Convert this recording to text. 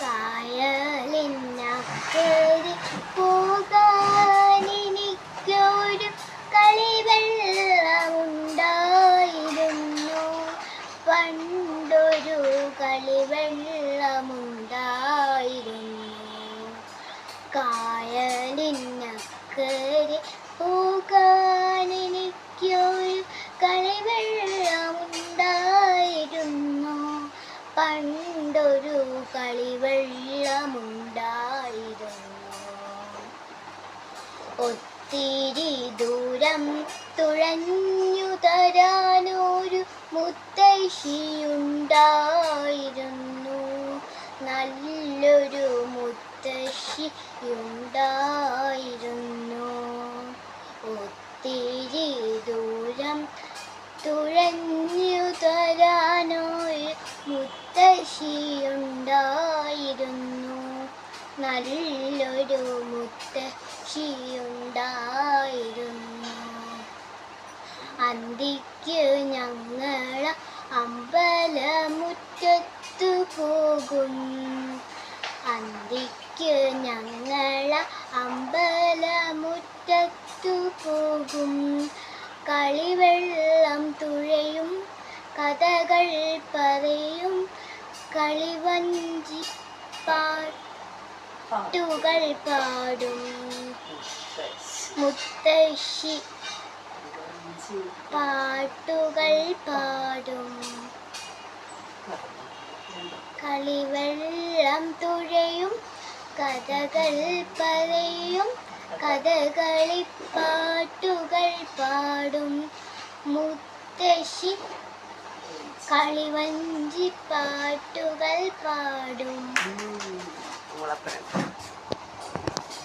കായലിനക്കരെ പോകാനെനിക്കൊരു കളിവെള്ളമുണ്ടായിരുന്നു. പണ്ടൊരു കളിവെള്ളമുണ്ടായിരുന്നു. കായലിനക്കരെ പോകാനെനിക്കൊരു കളിവെള്ളമുണ്ടായിരുന്നു. പണ്ടൊരു കളിവെള്ളമുണ്ടായിരുന്നു. ഒത്തിരി ദൂരം തുഴഞ്ഞു തരാനൊരു മുത്തശ്ശിയുണ്ടായിരുന്നു. നല്ലൊരു മുത്തശ്ശിയുണ്ടായിരുന്നു. ഒത്തിരി ദൂരം തുഴഞ്ഞു തരാനൊരു മുത്തശ്ശിയുണ്ടായിരുന്നു. നല്ലൊരു മുത്തശ്ശിയുണ്ടായിരുന്നു. അന്തിക്ക് ഞങ്ങൾ അമ്പലമുറ്റത്തു പോകും. അന്തിക്ക് ഞങ്ങൾ അമ്പലമുറ്റത്തു പോകും. കളിവെള്ളം തുഴയും, കഥകൾ പറയും, കളിവഞ്ചി പാട്ടുകൾ പാടും. മുത്തശ്ശി പാട്ടുകൾ പാടും. കളിവെള്ളം തുഴയും, കഥകൾ പറയും, കഥകളിപ്പാട്ടുകൾ പാടും. മുത്തശ്ശി കളിവഞ്ചി പാട്ടുകൾ പാടും.